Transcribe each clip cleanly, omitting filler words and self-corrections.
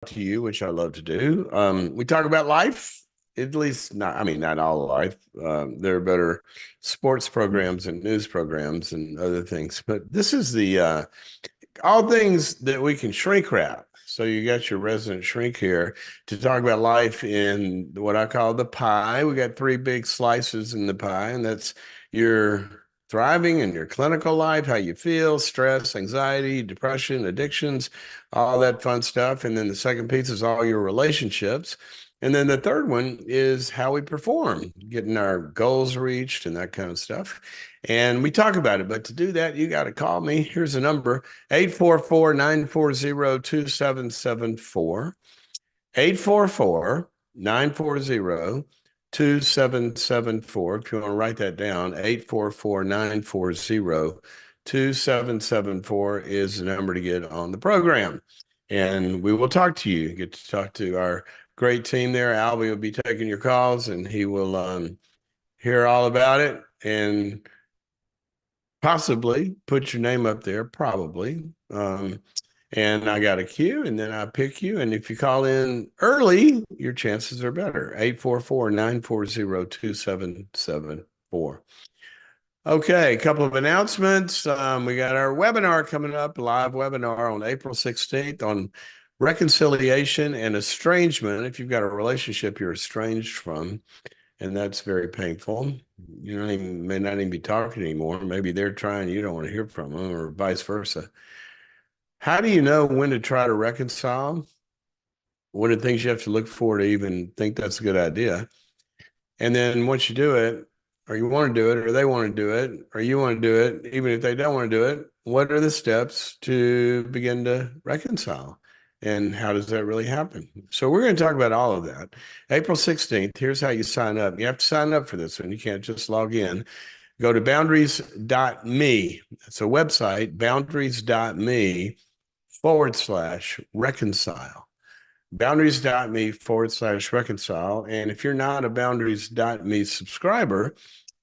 to you, which I love to do. We talk about life, at least not, I mean, not all life. There are better sports programs and news programs and other things, but this is the all things that we can shrink wrap. So you got your resident shrink here to talk about life in what I call the pie. We got three big slices in the pie, and that's your thriving in your clinical life, how you feel, stress, anxiety, depression, addictions, all that fun stuff. And then the second piece is all your relationships. And then the third one is how we perform, getting our goals reached and that kind of stuff. And we talk about it. But to do that, you got to call me. Here's a number: 844-940-2774. 844-940-2774. If you want to write that down, 844-940-2774 is the number to get on the program. And we will talk to you. Get to talk to our great team there. Albie will be taking your calls, and he will hear all about it and possibly put your name up there, probably. And I got a queue, and then I pick you. And if you call in early, your chances are better. 844-940-2774. Okay, a couple of announcements. We got our webinar coming up, live webinar on April 16th on reconciliation and estrangement. If you've got a relationship you're estranged from, and that's very painful. May not even be talking anymore. Maybe they're trying, you don't want to hear from them, or vice versa. How do you know when to try to reconcile? What are the things you have to look for to even think that's a good idea? And then once you do it, or you want to do it, or they want to do it, or you want to do it, even if they don't want to do it, what are the steps to begin to reconcile? And how does that really happen? So we're going to talk about all of that. April 16th, here's how you sign up. You have to sign up for this one. You can't just log in. Go to boundariesme. It's a website, boundariesme/reconcile. Boundariesme/reconcile. And if you're not a boundariesme subscriber,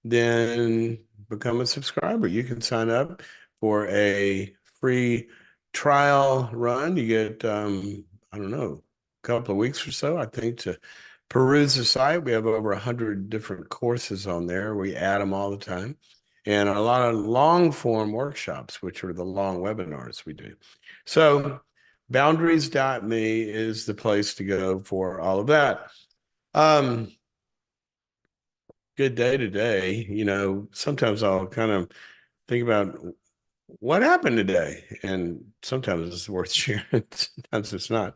then become a subscriber. You can sign up for a free trial run. You get, I don't know, a couple of weeks or so, I think, to peruse the site. We have over 100 different courses on there. We add them all the time. And a lot of long form workshops, which are the long webinars we do. So boundariesme is the place to go for all of that. Good day today. Sometimes I'll kind of think about what happened today, and sometimes it's worth sharing, sometimes it's not.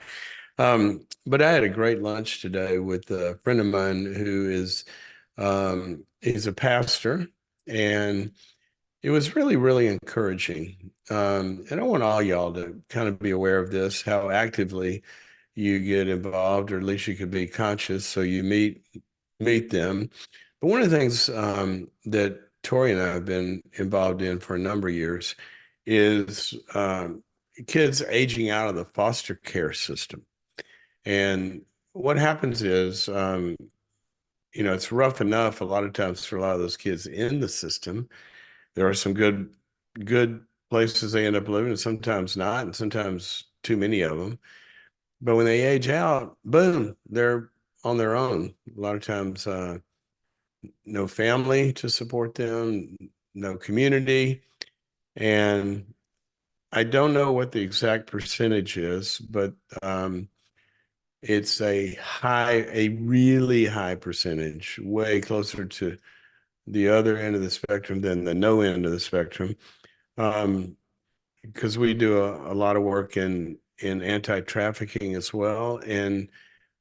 But I had a great lunch today with a friend of mine who is he's a pastor, and it was really, really encouraging. And I want all y'all to kind of be aware of this, how actively you get involved, or at least you could be conscious so you meet them. But one of the things that Tori and I have been involved in for a number of years is kids aging out of the foster care system. And what happens is, it's rough enough a lot of times for a lot of those kids in the system. There are some good places they end up living, and sometimes not, and sometimes too many of them. But when they age out, boom, they're on their own. A lot of times, no family to support them, no community. And I don't know what the exact percentage is, but it's a really high percentage, way closer to the other end of the spectrum than the no end of the spectrum. Because we do a lot of work in anti-trafficking as well, and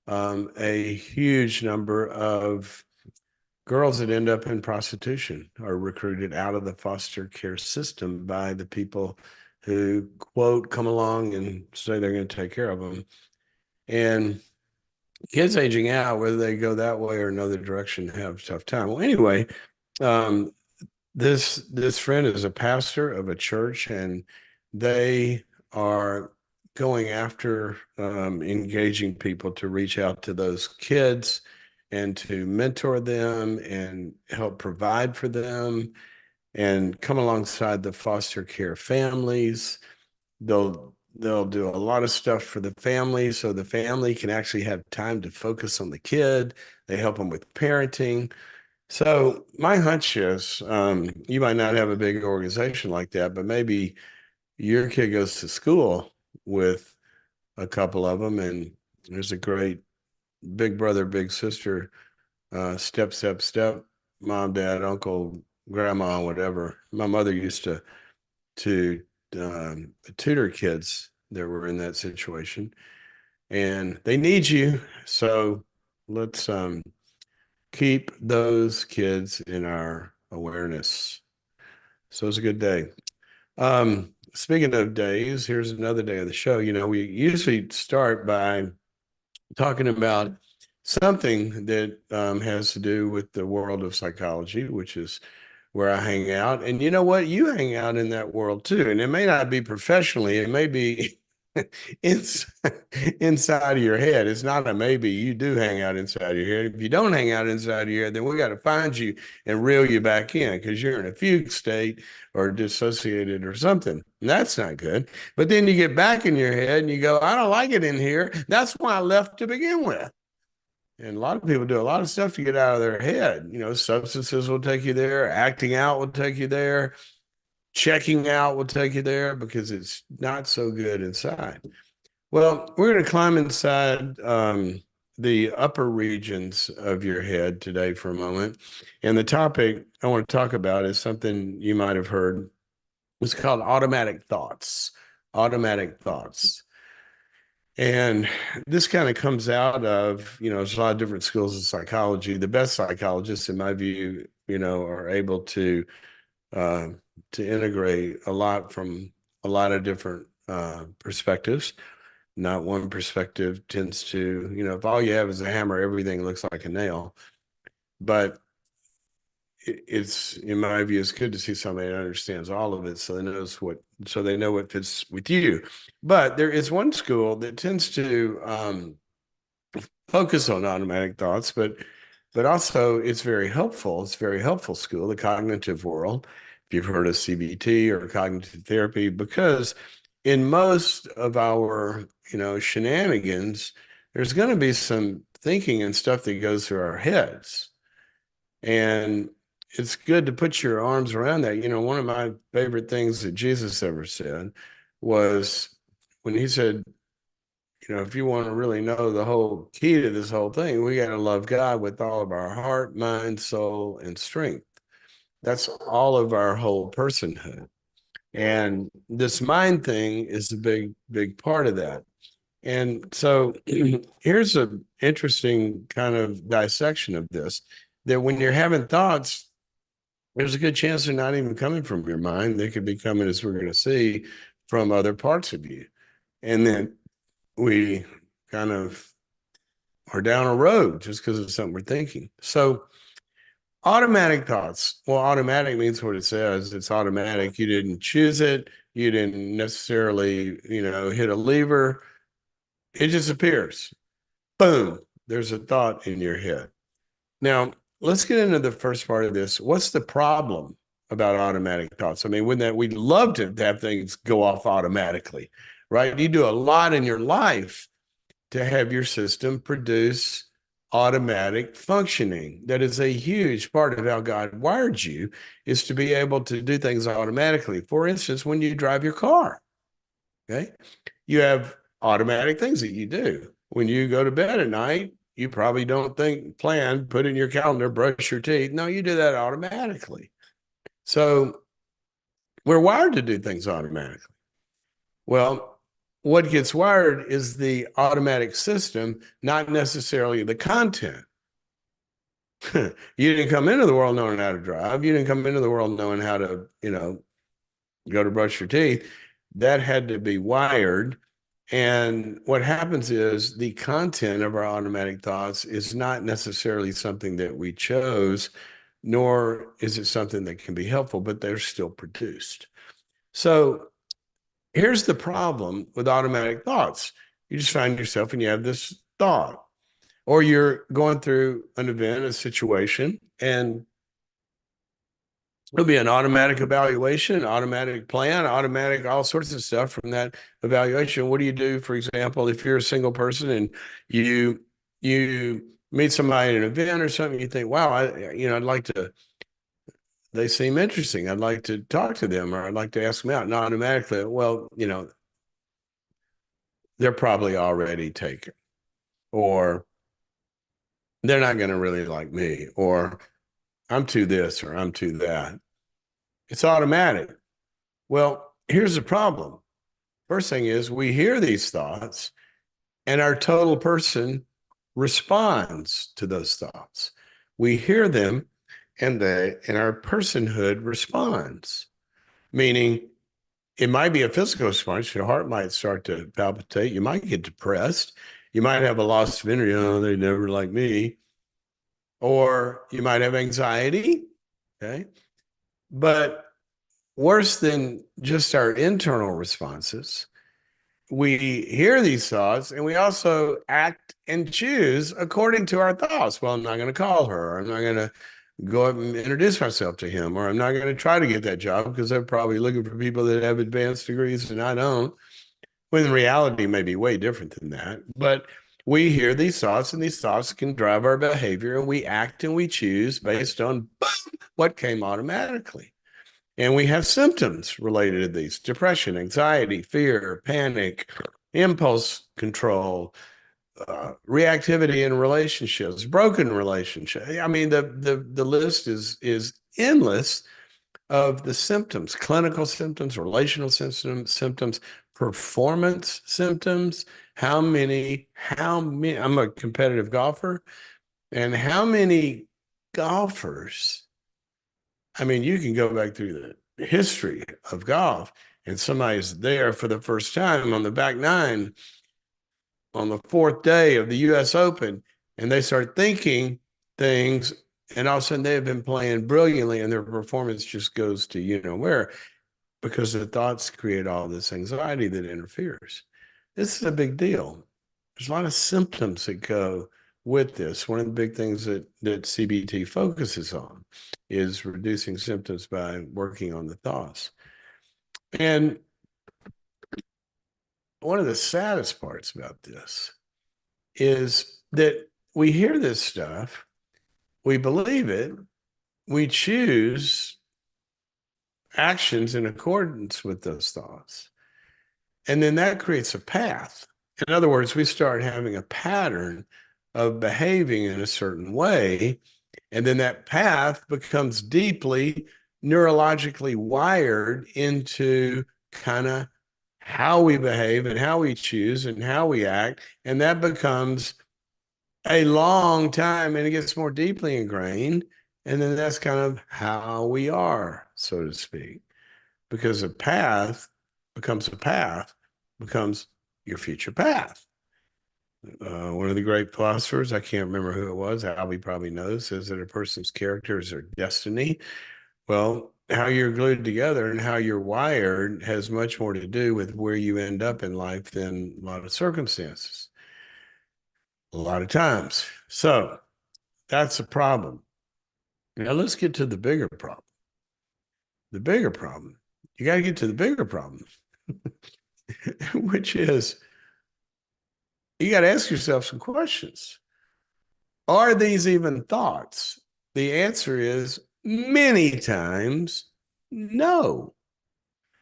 a huge number of girls that end up in prostitution are recruited out of the foster care system by the people who, quote, come along and say they're going to take care of them. And kids aging out, whether they go that way or another direction, have a tough time. Well, anyway, um, this friend is a pastor of a church, and they are going after engaging people to reach out to those kids and to mentor them and help provide for them and come alongside the foster care families. They'll They'll do a lot of stuff for the family so the family can actually have time to focus on the kid. They help them with parenting. So my hunch is you might not have a big organization like that, but maybe your kid goes to school with a couple of them, and there's a great big brother, big sister, step, step, step, mom, dad, uncle, grandma, whatever. My mother used to tutor kids that were in that situation, and they need you. So let's keep those kids in our awareness. So it's a good day. Speaking of days, here's another day of the show. You know, we usually start by talking about something that has to do with the world of psychology, which is where I hang out. And you know what? You hang out in that world too. And it may not be professionally, it may be inside of your head. It's not a maybe. You do hang out inside your head. If you don't hang out inside your head, then we got to find you and reel you back in because you're in a fugue state or dissociated or something. And that's not good. But then you get back in your head and you go, I don't like it in here. That's why I left to begin with. And a lot of people do a lot of stuff to get out of their head. You know, substances will take you there, acting out will take you there, checking out will take you there because it's not so good inside. Well, we're going to climb inside the upper regions of your head today for a moment. And the topic I want to talk about is something you might have heard. It's called automatic thoughts. Automatic thoughts. And this kind of comes out of, you know, there's a lot of different schools of psychology. The best psychologists, in my view, you know, are able uh, to integrate a lot from a lot of different perspectives. Not one perspective tends to, you know, if all you have is a hammer, everything looks like a nail. But it's, in my view, it's good to see somebody that understands all of it, so they know what fits with you. But there is one school that tends to focus on automatic thoughts, but also it's very helpful. It's a very helpful school, the cognitive world. If you've heard of CBT or cognitive therapy, because in most of our, you know, shenanigans, there's going to be some thinking and stuff that goes through our heads. And it's good to put your arms around that. You know, one of my favorite things that Jesus ever said was when he said, you know, if you want to really know the whole key to this whole thing, we got to love God with all of our heart, mind, soul, and strength. That's all of our whole personhood. And this mind thing is a big, big part of that. And so here's an interesting kind of dissection of this, that when you're having thoughts, there's a good chance they're not even coming from your mind. They could be coming, as we're going to see, from other parts of you. And then we kind of are down a road just because of something we're thinking. So automatic thoughts. Well, automatic means what it says. It's automatic. You didn't choose it. You didn't necessarily, you know, hit a lever. It just appears. Boom. There's a thought in your head. Now, let's get into the first part of this. What's the problem about automatic thoughts? I mean, wouldn't that we'd love to have things go off automatically, right? You do a lot in your life to have your system produce automatic functioning. That is a huge part of how God wired you, is to be able to do things automatically. For instance, when you drive your car, okay, you have automatic things that you do. When you go to bed at night, you probably don't plan, put in your calendar, brush your teeth. No, you do that automatically. So we're wired to do things automatically. Well, what gets wired is the automatic system, not necessarily the content. You didn't come into the world knowing how to drive. You didn't come into the world knowing how to, you know, go to brush your teeth. That had to be wired. And what happens is the content of our automatic thoughts is not necessarily something that we chose, nor is it something that can be helpful, but they're still produced. So here's the problem with automatic thoughts. You just find yourself and you have this thought, or you're going through an event, a situation, and There'll be an automatic evaluation, automatic plan, automatic all sorts of stuff from that evaluation. What do you do, for example, if you're a single person and you meet somebody at an event or something, you think, wow, I'd like to, they seem interesting. I'd like to talk to them, or I'd like to ask them out. And automatically, well, they're probably already taken, or they're not going to really like me, or I'm too this, or I'm too that. It's automatic. Well, here's the problem. First thing is we hear these thoughts and our total person responds to those thoughts. We hear them and our personhood responds, meaning it might be a physical response. Your heart might start to palpitate. You might get depressed. You might have a loss of energy. Oh, they never like me. Or you might have anxiety. Okay. But worse than just our internal responses, we hear these thoughts and we also act and choose according to our thoughts. Well, I'm not going to call her, or I'm not going to go up and introduce myself to him, or I'm not going to try to get that job because they're probably looking for people that have advanced degrees and I don't. When reality may be way different than that. But we hear these thoughts and these thoughts can drive our behavior, and we act and we choose based on what came automatically. And we have symptoms related to these: depression, anxiety, fear, panic, impulse control, reactivity in relationships, broken relationships. I mean, the list is endless of the symptoms: clinical symptoms, relational symptoms, performance symptoms. How many, I'm a competitive golfer, and how many golfers, I mean, you can go back through the history of golf, and somebody's there for the first time on the back nine on the fourth day of the US Open, and they start thinking things, and all of a sudden they have been playing brilliantly, and their performance just goes to where, because the thoughts create all this anxiety that interferes. This is a big deal. There's a lot of symptoms that go with this. One of the big things that CBT focuses on is reducing symptoms by working on the thoughts. And one of the saddest parts about this is that we hear this stuff, we believe it, we choose actions in accordance with those thoughts. And then that creates a path. In other words, we start having a pattern of behaving in a certain way. And then that path becomes deeply neurologically wired into kind of how we behave and how we choose and how we act. And that becomes a long time, and it gets more deeply ingrained. And then that's kind of how we are, so to speak, because a path becomes your future path. One of the great philosophers, I can't remember who it was, Albie probably knows, says that a person's character is their destiny. Well, how you're glued together and how you're wired has much more to do with where you end up in life than a lot of circumstances, a lot of times. So that's a problem. Now let's get to the bigger problem. The bigger problem. You got to get to the bigger problem, which is you got to ask yourself some questions. Are these even thoughts? The answer is many times no.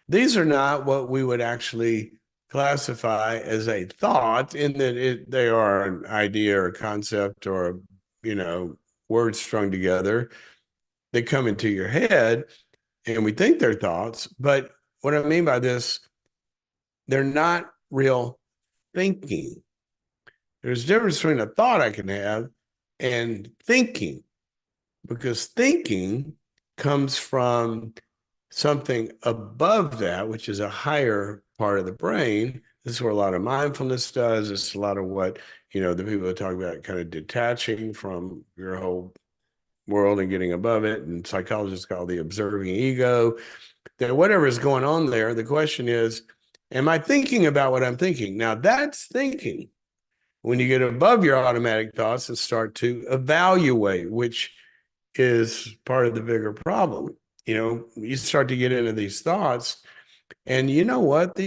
These are not what we would actually classify as a thought, in that they are an idea or a concept or, words strung together that come into your head, and we think they're thoughts. But what I mean by this, they're not real thinking. There's a difference between a thought I can have and thinking, because thinking comes from something above that, which is a higher part of the brain. This is where a lot of mindfulness does. It's a lot of what, the people that talk about kind of detaching from your whole world and getting above it. And psychologists call the observing ego. That whatever is going on there, the question is, am I thinking about what I'm thinking? Now that's thinking. When you get above your automatic thoughts and start to evaluate, which is part of the bigger problem. you start to get into these thoughts, and you know what?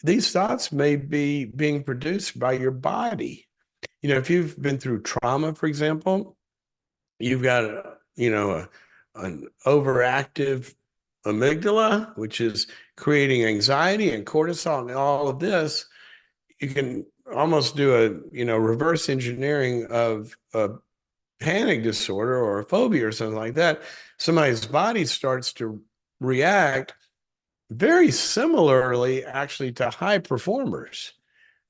These thoughts may be being produced by your body. If you've been through trauma, for example, you've got an overactive amygdala, which is creating anxiety and cortisol and all of this. You can almost do reverse engineering of a panic disorder or a phobia or something like that. Somebody's body starts to react very similarly, actually, to high performers.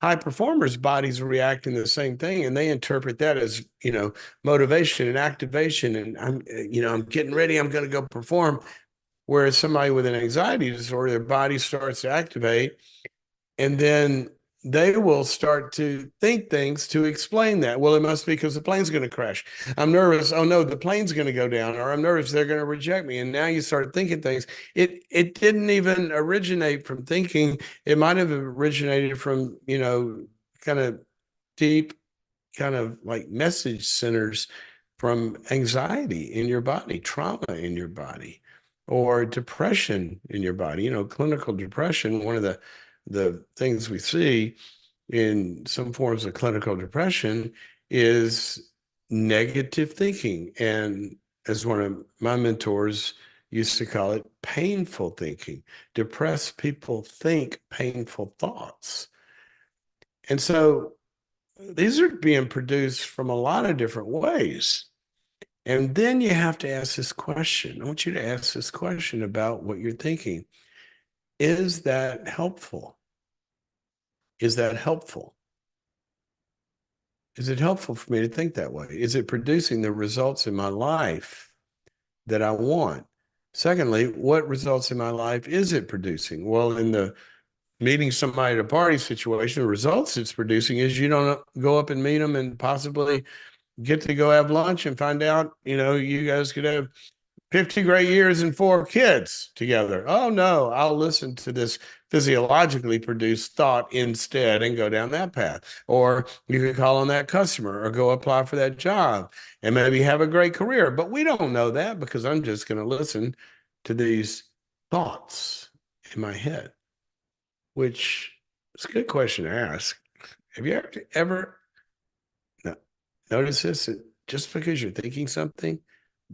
High performers' bodies react in the same thing, and they interpret that as motivation and activation. And I'm getting ready. I'm going to go perform. Whereas somebody with an anxiety disorder, their body starts to activate, and then they will start to think things to explain that. Well, it must be because the plane's going to crash. I'm nervous. Oh no, the plane's going to go down, or I'm nervous they're going to reject me. And now you start thinking things. It didn't even originate from thinking. It might have originated from, kind of deep, kind of like message centers from anxiety in your body, trauma in your body, or depression in your body. Clinical depression, one of the things we see in some forms of clinical depression is negative thinking. And as one of my mentors used to call it, painful thinking. Depressed people think painful thoughts. And so these are being produced from a lot of different ways. And then you have to ask this question. I want you to ask this question about what you're thinking. Is that helpful? Is that helpful? Is it helpful for me to think that way? Is it producing the results in my life that I want? Secondly, what results in my life is it producing? Well, in the meeting somebody at a party situation, the results it's producing is you don't go up and meet them and possibly get to go have lunch and find out, you guys could have 50 great years and 4 kids together. Oh no, I'll listen to this physiologically produced thought instead and go down that path. Or you could call on that customer or go apply for that job and maybe have a great career. But we don't know that because I'm just going to listen to these thoughts in my head, which is a good question to ask. Have you ever noticed this? Just because you're thinking something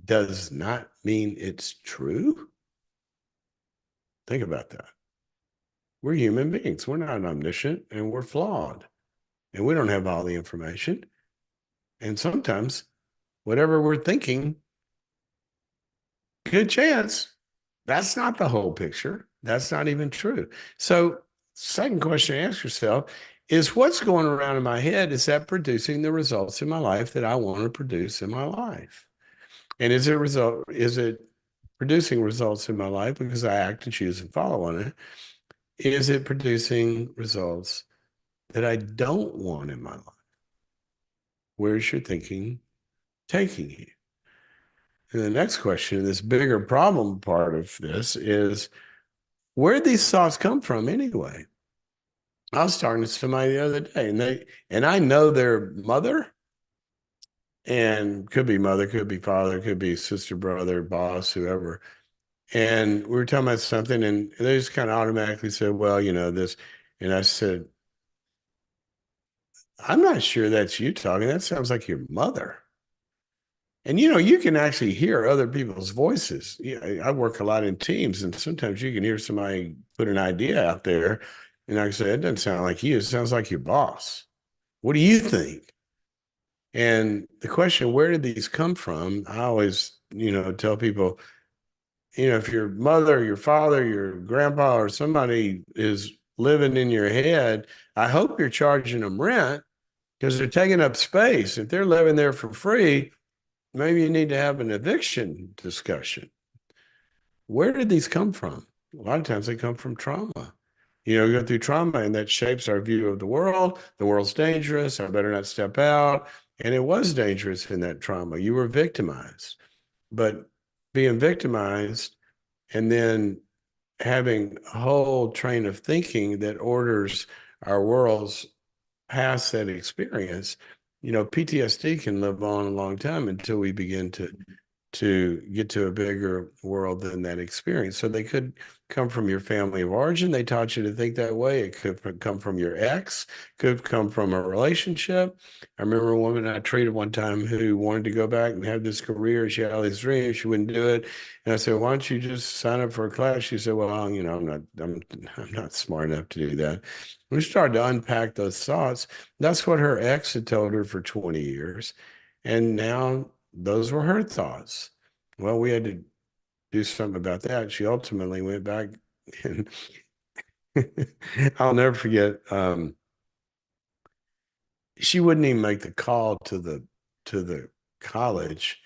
does not mean it's true. Think about that. We're human beings. We're not omniscient and we're flawed and we don't have all the information. And sometimes whatever we're thinking, good chance that's not the whole picture. That's not even true. So, second question to ask yourself is what's going around in my head? Is that producing the results in my life that I want to produce in my life? And is it producing results in my life because I act and choose and follow on it? Is it producing results that I don't want in my life? Where's your thinking taking you? And the next question, this bigger problem part of this is where did these thoughts come from anyway? I was talking to somebody the other day and I know their mother, and could be mother, could be father, could be sister, brother, boss, whoever. And we were talking about something and they just kind of automatically said, well, this. And I said, I'm not sure that's you talking. That sounds like your mother. And you can actually hear other people's voices. I work a lot in teams, and sometimes you can hear somebody put an idea out there, and I say, it doesn't sound like you. It sounds like your boss. What do you think? And the question, where did these come from? I always, tell people, if your mother, your father, your grandpa, or somebody is living in your head, I hope you're charging them rent because they're taking up space. If they're living there for free, maybe you need to have an eviction discussion. Where did these come from? A lot of times they come from trauma. We go through trauma and that shapes our view of the world. The world's dangerous. I better not step out. And it was dangerous in that trauma. You were victimized. But being victimized and then having a whole train of thinking that orders our worlds past that experience, PTSD can live on a long time until we begin to to get to a bigger world than that experience. So they could come from your family of origin. They taught you to think that way. It could come from your ex, could come from a relationship. I remember a woman I treated one time who wanted to go back and have this career. She had all these dreams. She wouldn't do it. And I said, why don't you just sign up for a class? She said, well, I'm not smart enough to do that. We started to unpack those thoughts. That's what her ex had told her for 20 years. And now those were her thoughts. Well, we had to do something about that. She ultimately went back and I'll never forget, she wouldn't even make the call to the college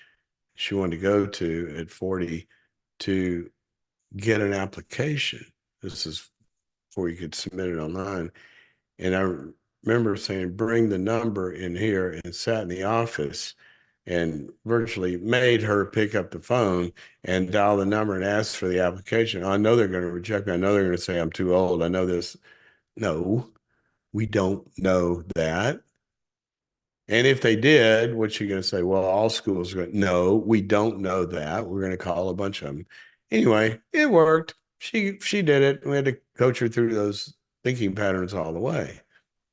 she wanted to go to at 40 to get an application. This is before you could submit it online. And I remember saying, bring the number in here, and sat in the office and virtually made her pick up the phone and dial the number and ask for the application. I know they're going to reject me. I know they're going to say I'm too old. I know this. No, we don't know that. And if they did, what's she going to say? Well, all schools are going, no, we don't know that. We're going to call a bunch of them. Anyway, it worked. She did it. We had to coach her through those thinking patterns all the way.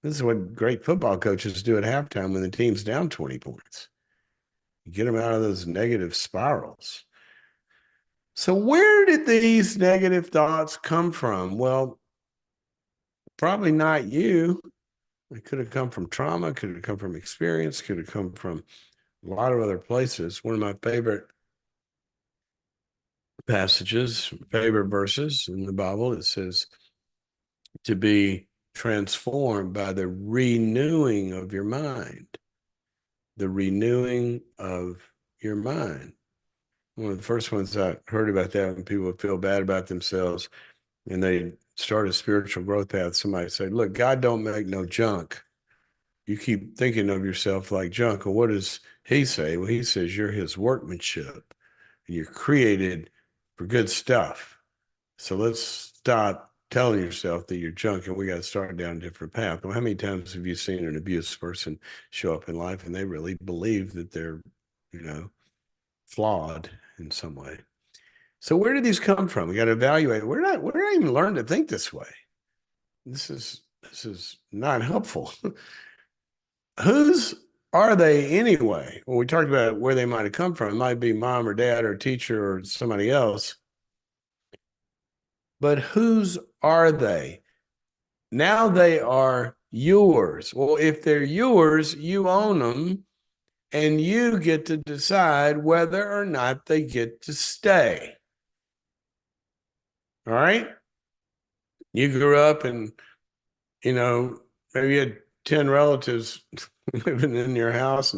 This is what great football coaches do at halftime when the team's down 20 points. You get them out of those negative spirals. So where did these negative thoughts come from? Well, probably not you. It could have come from trauma, could have come from experience, could have come from a lot of other places. One of my favorite passages, favorite verses in the Bible, it says to be transformed by the renewing of your mind. The renewing of your mind. One of the first ones I heard about that when people would feel bad about themselves and they start a spiritual growth path, somebody said, look, God don't make no junk. You keep thinking of yourself like junk. And what does he say? Well, he says you're his workmanship and you're created for good stuff. So let's stop telling yourself that you're junk and we got to start down a different path. Well, how many times have you seen an abused person show up in life and they really believe that they're, flawed in some way? So where did these come from? We got to evaluate. We're not even learned to think this way. This is not helpful. Whose are they anyway? Well, we talked about where they might have come from. It might be mom or dad or teacher or somebody else. But whose are they? Now they are yours. Well, if they're yours, you own them and you get to decide whether or not they get to stay. All right? You grew up and, maybe you had 10 relatives living in your house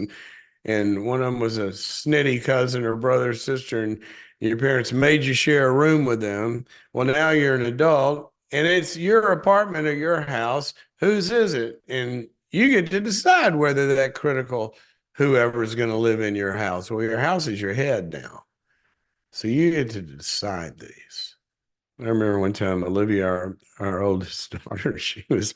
and one of them was a snitty cousin or brother or sister, and your parents made you share a room with them. Well, now you're an adult and it's your apartment or your house. Whose is it? And you get to decide whether that critical whoever is going to live in your house. Well, your house is your head now. So you get to decide these. I remember one time Olivia, our oldest daughter, she was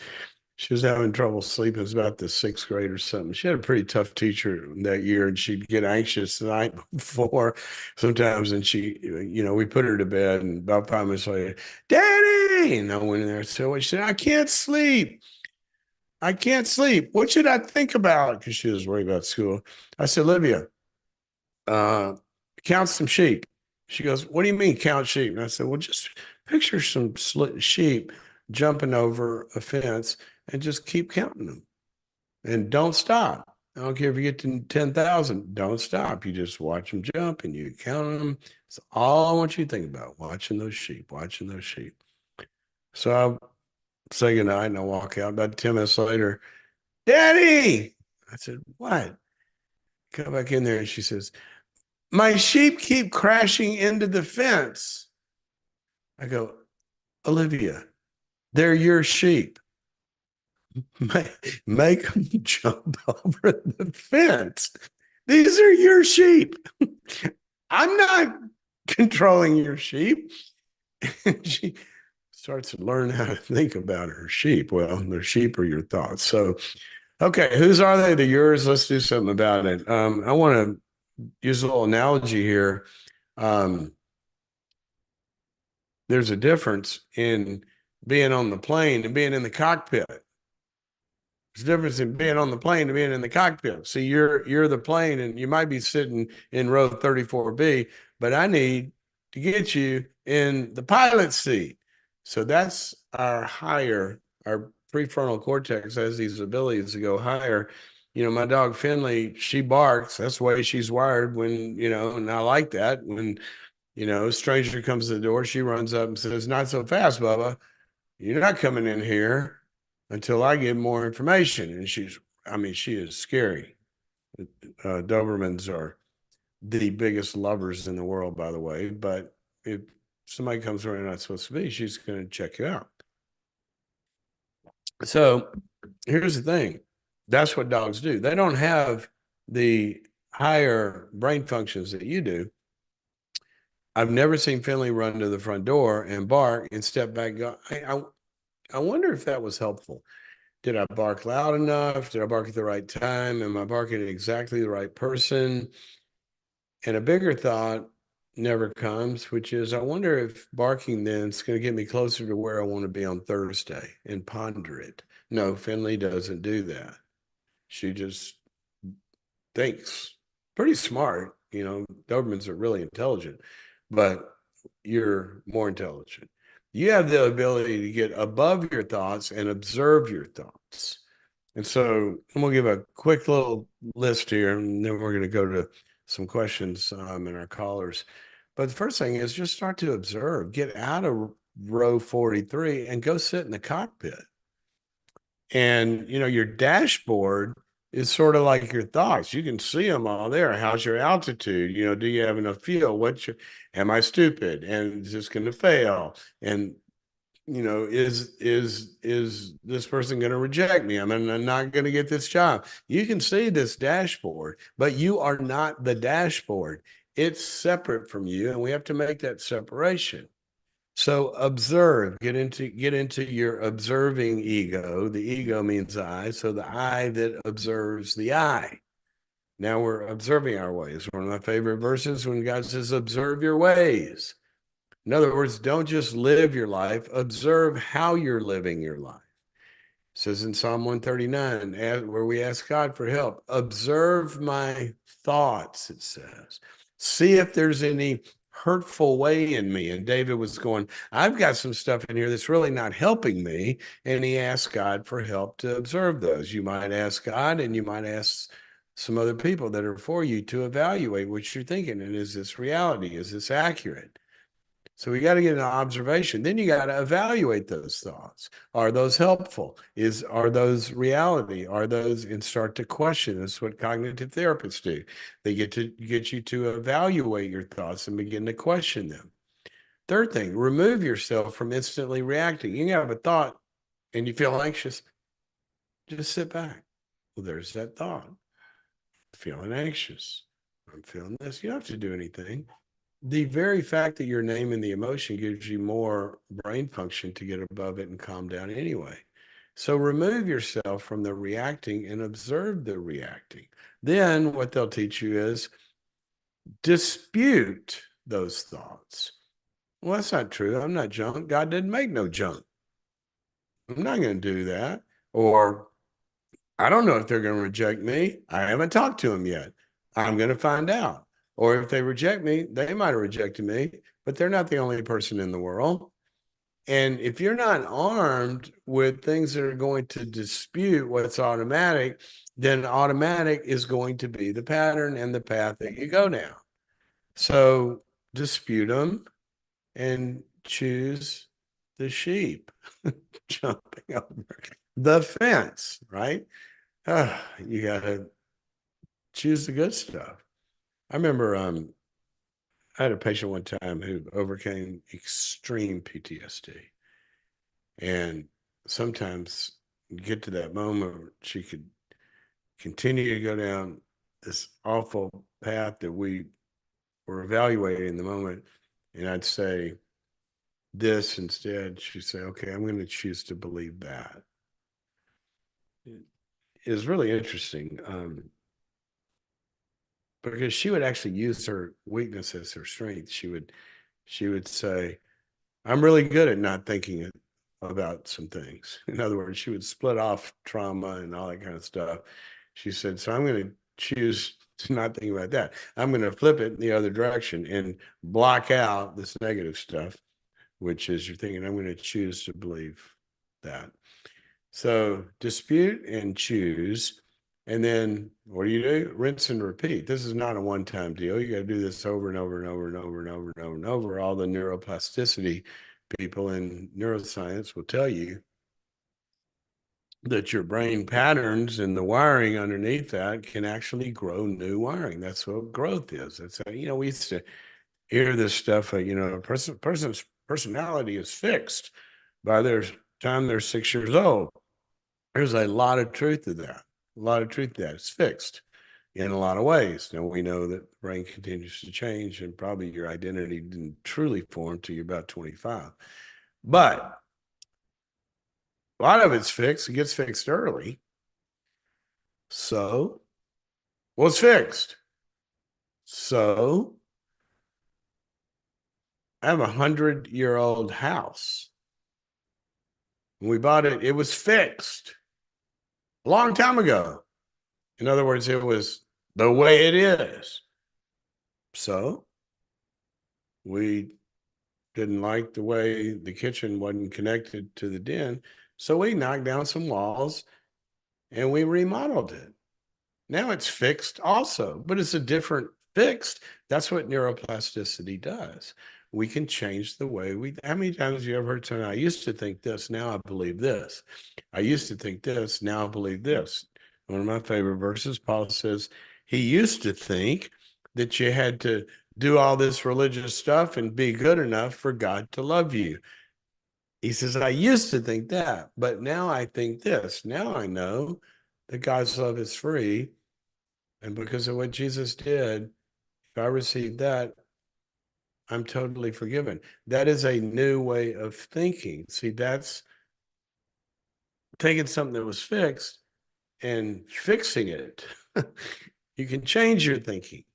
having trouble sleeping. It was about the sixth grade or something. She had a pretty tough teacher that year, and she'd get anxious the night before sometimes. And we put her to bed, and about 5 minutes later, Daddy! And I went in there and said, what? She said, I can't sleep. I can't sleep. What should I think about? Because she was worried about school. I said, Olivia, count some sheep. She goes, what do you mean count sheep? And I said, well, just picture some sheep jumping over a fence and just keep counting them and don't stop. I don't care if you get to 10,000, don't stop. You just watch them jump and you count them. That's all I want you to think about, watching those sheep. So I say goodnight and I walk out. About 10 minutes later, Daddy! I said, what? Come back in there and she says, my sheep keep crashing into the fence. I go, Olivia, they're your sheep. Make them jump over the fence. These are your sheep. I'm not controlling your sheep. And she starts to learn how to think about her sheep. Well, their sheep are your thoughts. So, okay, whose are they? They're yours. Let's do something about it. I want to use a little analogy here. Um, there's a difference in being on the plane and being in the cockpit. There's a difference in being on the plane and being in the cockpit. See, you're the plane, and you might be sitting in row 34B, but I need to get you in the pilot seat. So that's our prefrontal cortex has these abilities to go higher. My dog Finley, she barks. That's the way she's wired when, and I like that. When, a stranger comes to the door, she runs up and says, "Not so fast, Bubba. You're not coming in here until I get more information." And she is scary. Dobermans are the biggest lovers in the world, by the way. But if somebody comes where they're not supposed to be, she's going to check you out. So here's the thing. That's what dogs do. They don't have the higher brain functions that you do. I've never seen Finley run to the front door and bark and step back. I wonder if that was helpful. Did I bark loud enough? Did I bark at the right time? Am I barking at exactly the right person? And a bigger thought never comes, which is I wonder if barking then is going to get me closer to where I want to be on Thursday and ponder it. No, Finley doesn't do that. She just thinks. Pretty smart. Dobermans are really intelligent, but you're more intelligent. You have the ability to get above your thoughts and observe your thoughts. And so I'm going to give a quick little list here, and then we're going to go to some questions in our callers. But the first thing is just start to observe. Get out of row 43 and go sit in the cockpit. And, your dashboard is sort of like your thoughts. You can see them all there. How's your altitude? Do you have enough fuel? Am I stupid? And is this going to fail? And is this person going to reject me? I'm not going to get this job. You can see this dashboard, but you are not the dashboard. It's separate from you, and we have to make that separation. So observe, get into your observing ego. The ego means I, so the I that observes the I. Now we're observing our ways. One of my favorite verses when God says, "Observe your ways." In other words, don't just live your life, observe how you're living your life. It says in Psalm 139, where we ask God for help, observe my thoughts, it says. See if there's any hurtful way in me. And David was going, I've got some stuff in here that's really not helping me. And he asked God for help to observe those. You might ask God, and you might ask some other people that are for you to evaluate what you're thinking. And is this reality? Is this accurate? So we got to get an observation. Then you got to evaluate those thoughts. Are those helpful? Are those reality? Are those, and start to question? That's what cognitive therapists do. They get you to evaluate your thoughts and begin to question them. Third thing, remove yourself from instantly reacting. You have a thought and you feel anxious, just sit back. Well, there's that thought. Feeling anxious. I'm feeling this. You don't have to do anything. The very fact that you're naming the emotion gives you more brain function to get above it and calm down anyway. So remove yourself from the reacting and observe the reacting. Then what they'll teach you is dispute those thoughts. Well, that's not true. I'm not junk. God didn't make no junk. I'm not going to do that. Or I don't know if they're going to reject me. I haven't talked to them yet. I'm going to find out. Or if they reject me, they might have rejected me, but they're not the only person in the world. And if you're not armed with things that are going to dispute what's automatic, then automatic is going to be the pattern and the path that you go down. So dispute them and choose the sheep jumping over the fence, right? You got to choose the good stuff. I remember I had a patient one time who overcame extreme PTSD. And sometimes get to that moment where she could continue to go down this awful path that we were evaluating in the moment. And I'd say this instead. She'd say, okay, I'm going to choose to believe that. It is really interesting. because she would actually use her weakness as her strength. She would say, I'm really good at not thinking about some things. In other words, she would split off trauma and all that kind of stuff. She said, so I'm going to choose to not think about that. I'm going to flip it in the other direction and block out this negative stuff, which is you're thinking, I'm going to choose to believe that. So dispute and choose. And then what do? Rinse and repeat. This is not a one-time deal. You got to do this over and over and over and over and over and over and over. All the neuroplasticity people in neuroscience will tell you that your brain patterns and the wiring underneath that can actually grow new wiring. That's what growth is. It's we used to hear this stuff. A person's personality is fixed by their time they're 6 years old. There's a lot of truth to that. A lot of truth to that. It's fixed in a lot of ways. Now we know that the brain continues to change, and probably your identity didn't truly form till you're about 25. But a lot of it's fixed. It gets fixed early. So, well, it's fixed. So, I have 100-year-old house. When we bought it, it was fixed a long time ago. In other words, it was the way it is. So, we didn't like the way the kitchen wasn't connected to the den. So, we knocked down some walls and we remodeled it. Now it's fixed also, but it's a different fixed. That's what neuroplasticity does. We can change the way we. How many times have you ever heard someone, I used to think this, now I believe this. I used to think this, now I believe this. One of my favorite verses, Paul says, he used to think that you had to do all this religious stuff and be good enough for God to love you. He says, I used to think that, but now I think this. Now I know that God's love is free. And because of what Jesus did, if I receive that, I'm totally forgiven. That is a new way of thinking. See, that's taking something that was fixed and fixing it. You can change your thinking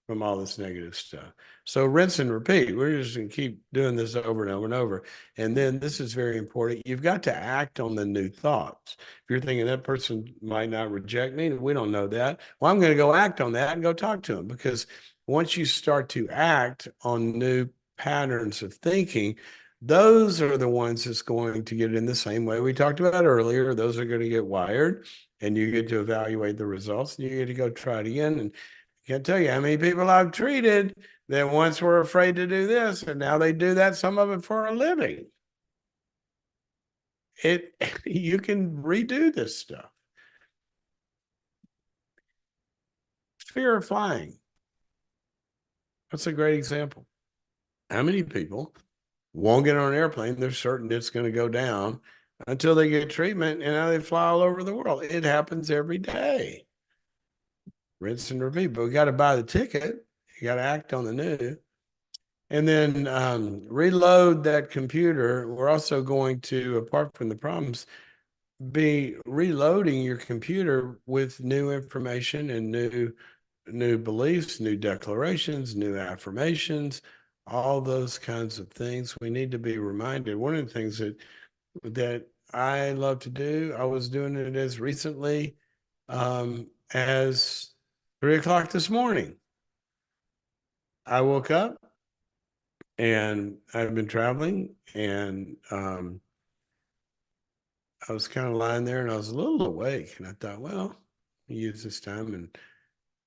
from all this negative stuff. So rinse and repeat. We're just going to keep doing this over and over and over. And then this is very important. You've got to act on the new thoughts. If you're thinking that person might not reject me, we don't know that. Well, I'm going to go act on that and go talk to them, because once you start to act on new patterns of thinking, those are the ones that's going to get in the same way we talked about earlier. Those are going to get wired, and you get to evaluate the results, and you get to go try it again. And can't tell you how many people I've treated that once were afraid to do this, and now they do that, some of it for a living. You can redo this stuff. Fear of flying. That's a great example. How many people won't get on an airplane? They're certain it's going to go down until they get treatment, and now they fly all over the world. It happens every day. Rinse and repeat. But we got to buy the ticket. You got to act on the new. And then reload that computer. We're also going to, apart from the problems, be reloading your computer with new information and new beliefs, new declarations, new affirmations, all those kinds of things. We need to be reminded. One of the things that I love to do, I was doing it as recently as 3 o'clock this morning. I woke up and I've been traveling, and I was kind of lying there and I was a little awake, and I thought, well, I'll use this time. And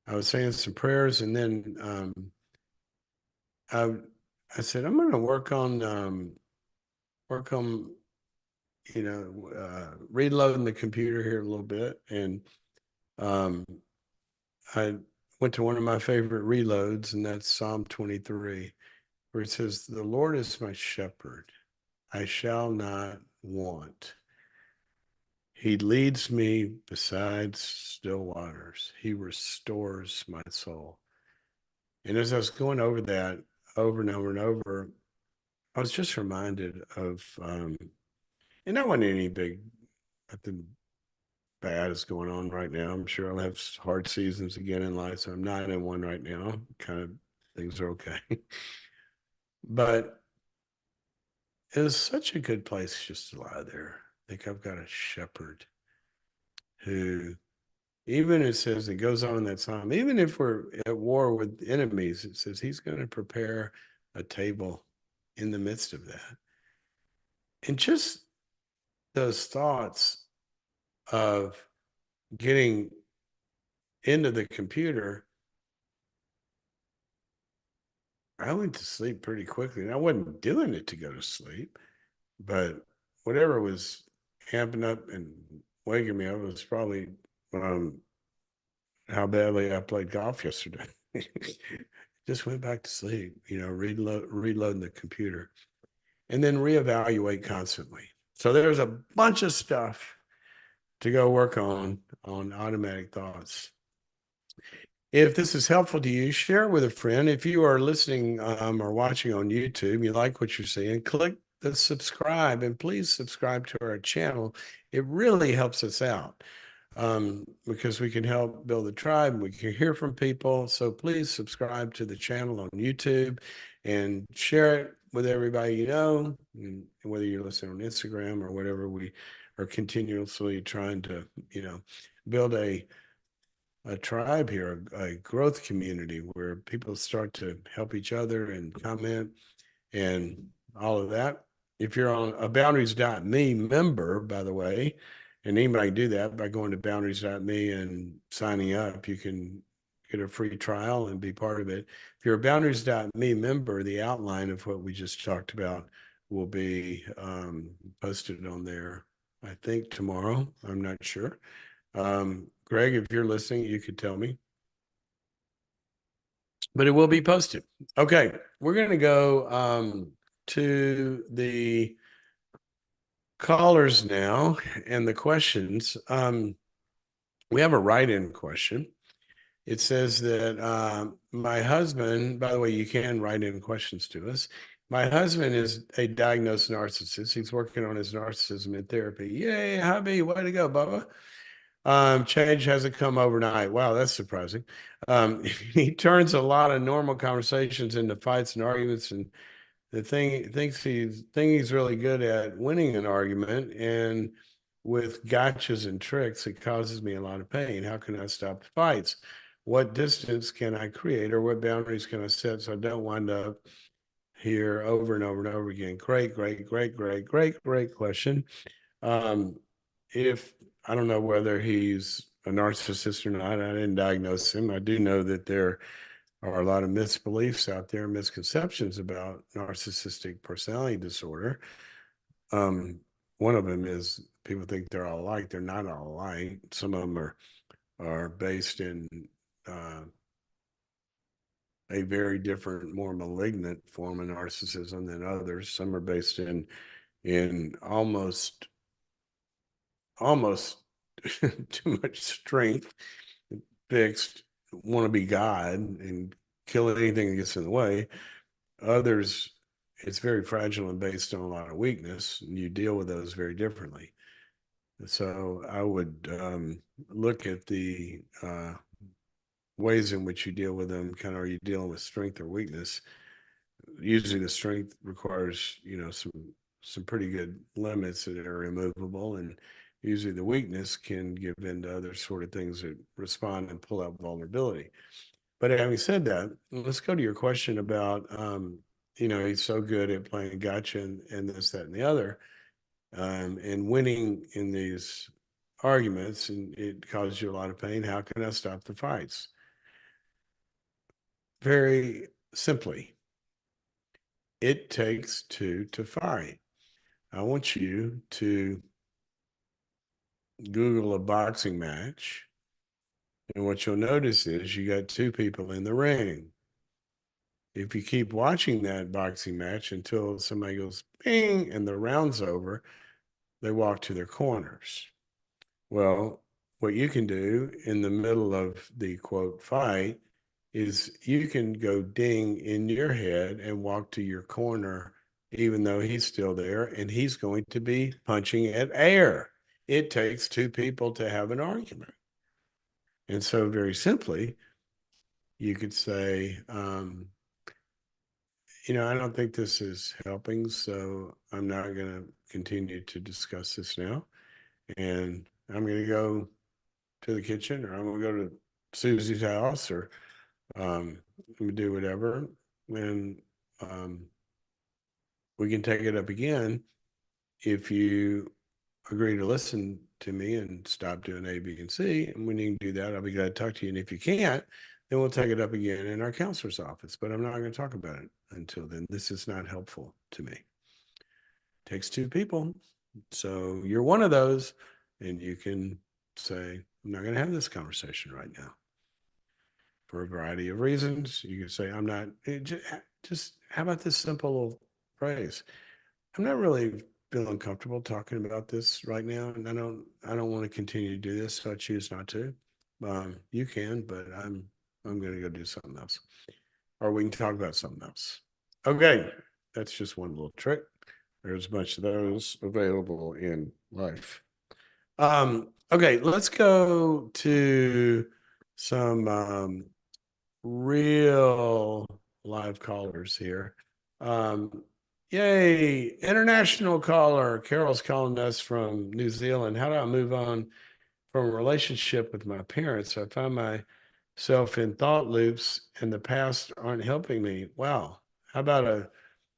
I was saying some prayers, and then I said, I'm going to work on reloading the computer here a little bit. And um, I went to one of my favorite reloads, and that's Psalm 23, where it says, the Lord is my shepherd, I shall not want. He leads me beside still waters. He restores my soul. And as I was going over that over and over and over, I was just reminded of, and that wasn't any big, nothing bad is going on right now. I'm sure I'll have hard seasons again in life. So I'm not in one right now. Kind of things are okay. But it was such a good place just to lie there. I think I've got a shepherd who, even it says, it goes on in that psalm, even if we're at war with enemies, it says he's going to prepare a table in the midst of that. And just those thoughts of getting into the computer, I went to sleep pretty quickly. And I wasn't doing it to go to sleep, but whatever was amping up and waking me up was probably um, how badly I played golf yesterday. Just went back to sleep, reloading the computer and then reevaluate constantly. So there's a bunch of stuff to go work on automatic thoughts. If this is helpful to you, share it with a friend. If you are listening or watching on YouTube, you like what you're seeing, click the subscribe and please subscribe to our channel. It really helps us out because we can help build a tribe. We can hear from people. So please subscribe to the channel on YouTube and share it with everybody you know, and whether you're listening on Instagram or whatever. We are continuously trying to, build a tribe here, a growth community where people start to help each other and comment and all of that. If you're on a boundariesme member, by the way, and anybody can do that by going to boundariesme and signing up, you can get a free trial and be part of it. If you're a boundariesme member, the outline of what we just talked about will be posted on there, I think tomorrow. I'm not sure. Greg, if you're listening, you could tell me, but it will be posted. Okay, we're going to go to the callers now and the questions. We have a write-in question. It says that my husband, by the way, you can write in questions to us. My husband is a diagnosed narcissist. He's working on his narcissism in therapy. Yay, hubby, way to go, Bubba. Change hasn't come overnight. Wow, that's surprising. He turns a lot of normal conversations into fights and arguments, and the thing he's really good at winning an argument, and with gotchas and tricks, it causes me a lot of pain. How can I stop the fights? What distance can I create, or what boundaries can I set so I don't wind up here over and over and over again? Great question. Um, if I don't know whether he's a narcissist or not, I didn't diagnose him. I do know that there are a lot of misbeliefs out there, misconceptions about narcissistic personality disorder. One of them is people think they're all alike. They're not all alike. Some of them are based in uh, a very different, more malignant form of narcissism than others. Some are based in almost too much strength, fixed, want to be God and kill anything that gets in the way. Others, it's very fragile and based on a lot of weakness, and you deal with those very differently. So I would look at the ways in which you deal with them. Kind of, are you dealing with strength or weakness? Usually, the strength requires some pretty good limits that are immovable, and usually the weakness can give in to other sort of things that respond and pull out vulnerability. But having said that, let's go to your question about, he's so good at playing gotcha and this, that, and the other, and winning in these arguments, and it causes you a lot of pain. How can I stop the fights? Very simply, it takes two to fight. I want you to Google a boxing match, and what you'll notice is you got two people in the ring. If you keep watching that boxing match until somebody goes bing and the round's over, they walk to their corners. Well, what you can do in the middle of the quote fight is you can go ding in your head and walk to your corner, even though he's still there, and he's going to be punching at air. it takes two people to have an argument. And so very simply, you could say, I don't think this is helping, so I'm not going to continue to discuss this now. And I'm going to go to the kitchen, or I'm going to go to Susie's house, or do whatever. And we can take it up again if you agree to listen to me and stop doing A, B, and C. And when you can do that, I'll be glad to talk to you. And if you can't, then we'll take it up again in our counselor's office. But I'm not going to talk about it until then. This is not helpful to me. It takes two people. So you're one of those, and you can say, I'm not going to have this conversation right now for a variety of reasons. You can say, I'm not, just how about this simple phrase? I'm not really feeling comfortable talking about this right now, and I don't want to continue to do this, so I choose not to. You can, but I'm going to go do something else, or we can talk about something else. Okay, that's just one little trick. There's a bunch of those available in life. Okay, let's go to some real live callers here. Yay, international caller. Carol's calling us from New Zealand. How do I move on from a relationship with my parents? I find myself in thought loops and the past aren't helping me. Wow. How about a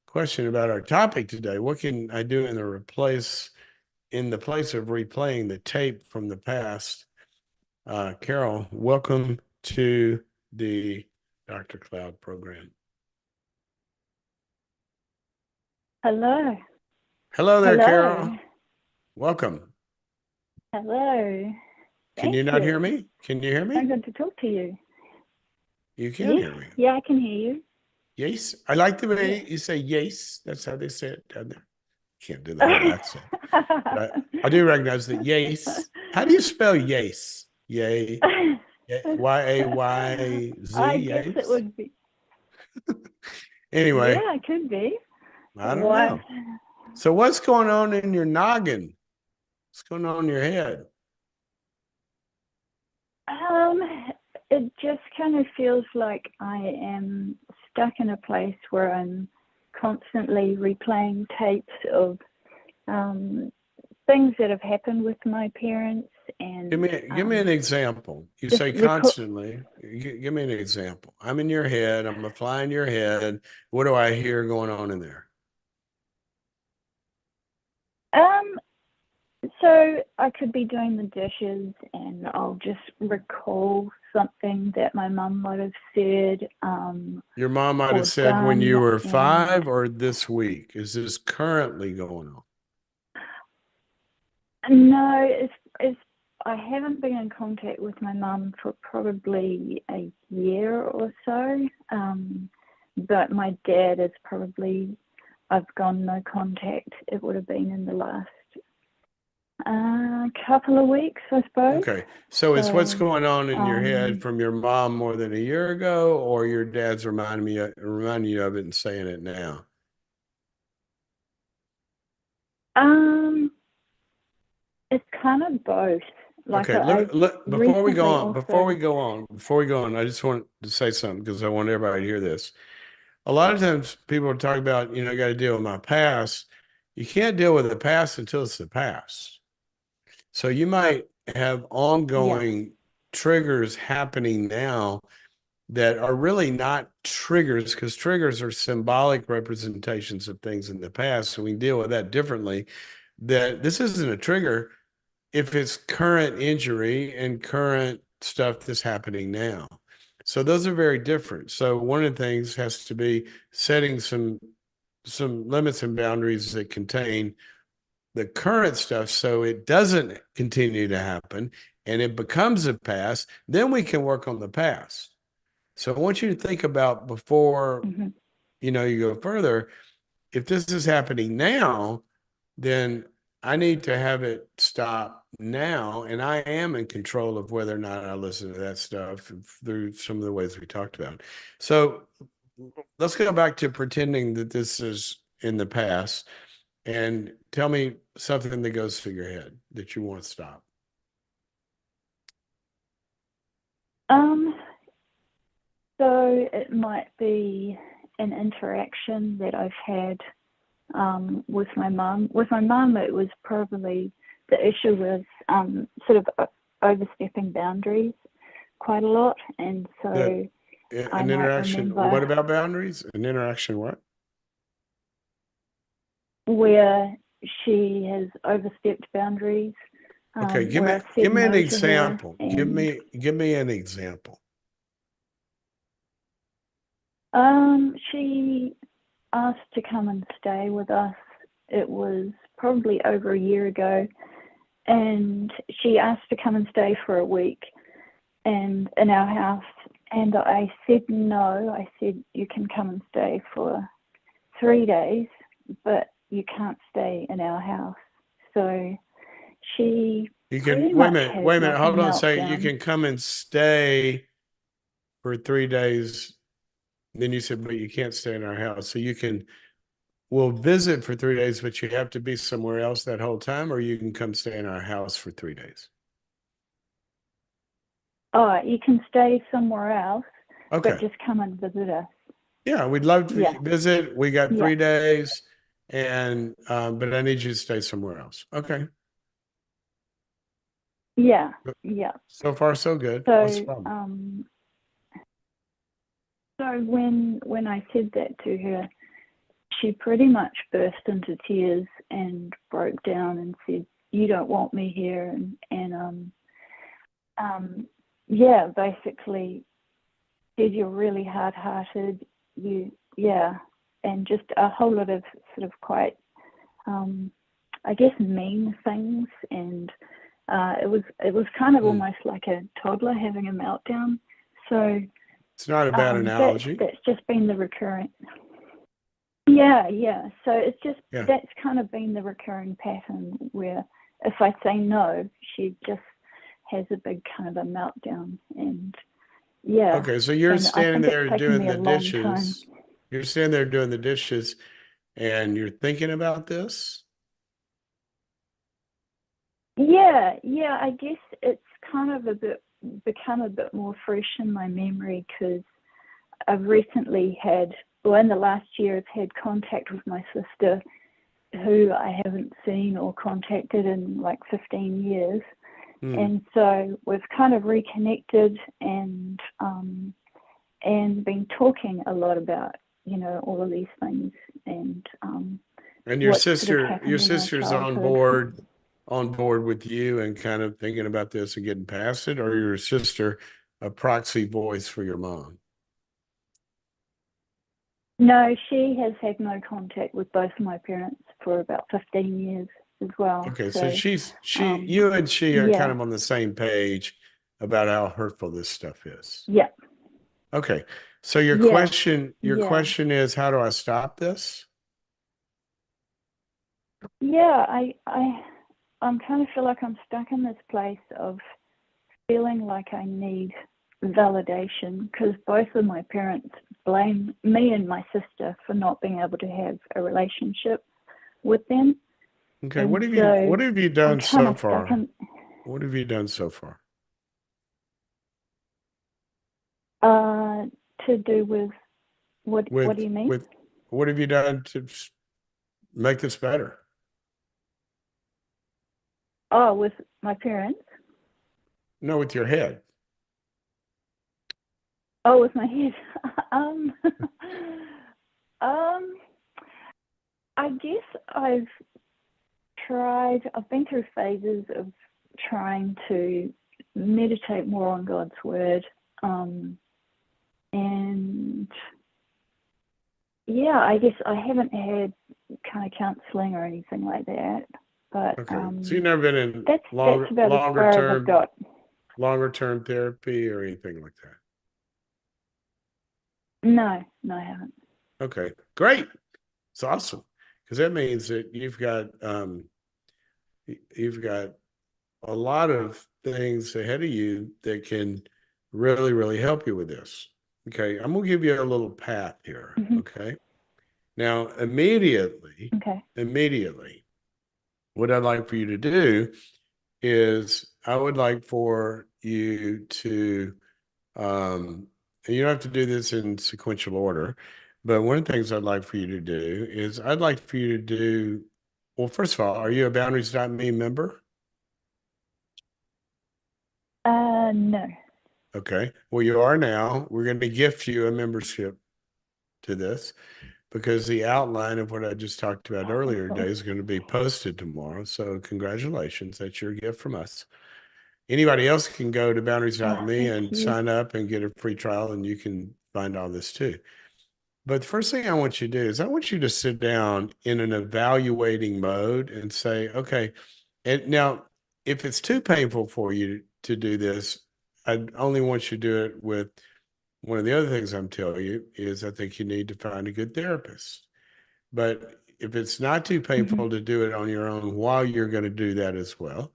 question about our topic today? What can I do in the place of replaying the tape from the past? Carol, welcome to the Dr. Cloud program. Hello. Hello there, Hello. Carol. Welcome. Hello. Can you not hear me? Can you hear me? I'm good to talk to you. You can hear me. Yeah, I can hear you. Yes. I like the way you say yes. That's how they say it down there. Can't do the whole accent. But I do recognize that yes. How do you spell yes? Yay. Y-A-Y-Z. I guess it would be. Anyway. Yeah, it could be. I don't know. So what's going on in your noggin? What's going on in your head? It just kind of feels like I am stuck in a place where I'm constantly replaying tapes of things that have happened with my parents. And give me an example. You say constantly. Give me an example. I'm in your head. I'm a fly in your head. What do I hear going on in there? So I could be doing the dishes and I'll just recall something that my mum might have said. Your mom might have said when you were 5 or this week. Is this currently going on? No, I haven't been in contact with my mum for probably a year or so. But my dad is probably, I've gone no contact. It would have been in the last couple of weeks, I suppose. Okay. So it's what's going on in your head from your mom more than a year ago, or your dad's reminding you of it and saying it now? It's kind of both. Like okay, before we go on, I just want to say something because I want everybody to hear this. A lot of times people are talking about, I got to deal with my past. You can't deal with the past until it's the past. So you might have ongoing triggers happening now that are really not triggers, because triggers are symbolic representations of things in the past. So we can deal with that differently. That this isn't a trigger if it's current injury and current stuff that's happening now. So those are very different. So one of the things has to be setting some limits and boundaries that contain the current stuff so it doesn't continue to happen and it becomes a past. Then we can work on the past. So I want you to think about before you go further. If this is happening now, then I need to have it stop now. And I am in control of whether or not I listen to that stuff through some of the ways we talked about. So let's go back to pretending that this is in the past. and tell me something that goes through your head that you want to stop. Um, so it might be an interaction that I've had with my mum. With my mum, it was probably the issue was sort of overstepping boundaries quite a lot, and That so I an might interaction, what remember about boundaries? An interaction, what? where she has overstepped boundaries, Okay, where I've give said me an no to her, example. and Give me an example. she asked to come and stay with us. It was probably over a year ago, and she asked to come and stay for a week and in our house, and I said no. I said you can come and stay for 3 days, but you can't stay in our house. So she You can pretty much had wait a minute, like a hold on. Say you meltdown. can come and stay for 3 days. Then you said, but you can't stay in our house. So you can we'll visit for 3 days, but you have to be somewhere else that whole time, or you can come stay in our house for 3 days. Oh, you can stay somewhere else, but Okay. just come and visit us. Yeah, we'd love Yeah, to visit. We got yeah, 3 days, and but I need you to stay somewhere else. Okay. yeah, yeah. So far, so good. What's the So, problem? when I said that to her, she pretty much burst into tears and broke down and said, "You don't want me here," and yeah, basically said you're really hard-hearted. Yeah, and just a whole lot of sort of quite, um, I guess, mean things, and it was kind of Hmm. almost like a toddler having a meltdown. So It's not a bad that's analogy. just been the recurrent. Yeah, yeah. So it's just Yeah. that's kind of been the recurring pattern where if I say no, she just has a big kind of a meltdown, and yeah, Okay, so you're and I standing think it's there taken doing me a the long time. dishes. You're standing there doing the dishes, and you're thinking about this. Yeah, yeah. I guess it's kind of a bit become a bit more fresh in my memory because I've recently had, well, in the last year, I've had contact with my sister who I haven't seen or contacted in like 15 years. Hmm. And so we've kind of reconnected and been talking a lot about, all of these things and And what sort of your happened in our sister's childhood. on board with you and kind of thinking about this and getting past it, or your sister a proxy voice for your mom? No, she has had no contact with both of my parents for about 15 years as well. Okay, so So, you and she are kind yeah, of on the same page about how hurtful this stuff is. yeah, Okay. So yeah, your yeah, question is, how do I stop this? yeah. I'm kind of feel like I'm stuck in this place of feeling like I need validation because both of my parents blame me and my sister for not being able to have a relationship with them. Okay, And so what have you I'm done kind so of stuck far? in What have you done so far? uh to do with what do you mean? With what have you done to make this better? Oh, with my parents. No, with your head. Oh, with my head. um um I guess I've been through phases of trying to meditate more on God's word. And yeah, I guess I haven't had kind of counseling or anything like that, but Okay. So you've never been in that's about as far as I've got. longer term therapy or anything like that. No, no, I haven't. Okay. Great. It's awesome. Because that means that you've got a lot of things ahead of you that can really, really help you with this. Okay. I'm gonna give you a little path here. Hmm. Okay. Now, Okay. immediately, what I'd like for you to do is I would like for you to, and you don't have to do this in sequential order, but one of the things I'd like for you to do is I'd like for you to do, well, first of all, are you a Boundariesme member? No. Okay. Well, you are now. We're going to gift you a membership to this because the outline of what I just talked about earlier Wonderful. today is going to be posted tomorrow. So, congratulations. That's your gift from us. Anybody else can go to boundariesme Thank and you. sign up and get a free trial, and you can find all this too. But the first thing I want you to do is I want you to sit down in an evaluating mode and say, okay, and now if it's too painful for you to do this, I only want you to do it with one of the other things I'm telling you is I think you need to find a good therapist. But if it's not too Hmm. painful to do it on your own while you're going to do that as well,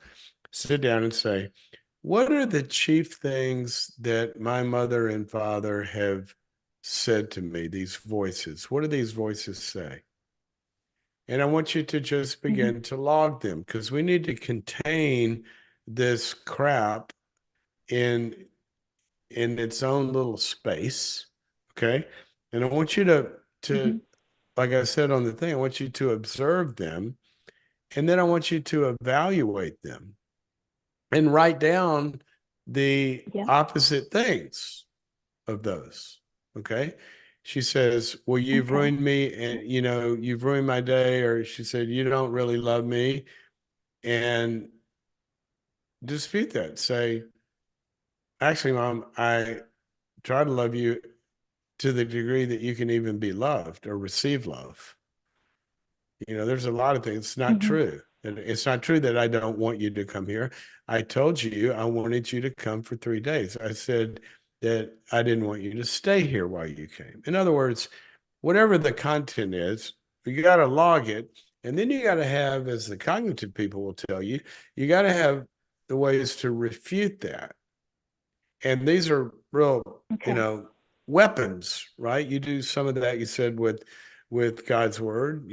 sit down and say, what are the chief things that my mother and father have said to me, these voices? What do these voices say? And I want you to just Hmm. begin to log them because we need to contain this crap in its own little space. Okay. And I want you to Hmm. like I said on the thing, I want you to observe them and then I want you to evaluate them and write down the Yeah. opposite things of those. Okay. She says, well, you've Okay. ruined me Yeah. and you've ruined my day. Or she said, you don't really love me. And dispute that. Say, actually, mom, I try to love you to the degree that you can even be loved or receive love. There's a lot of things. It's not Hmm. true. And it's not true that I don't want you to come here. I told you I wanted you to come for 3 days. I said that I didn't want you to stay here while you came. In other words, whatever the content is, you got to log it. And then you got to have, as the cognitive people will tell you got to have the ways to refute that. And these are real, Okay. weapons, right? You do some of that, you said, with God's word,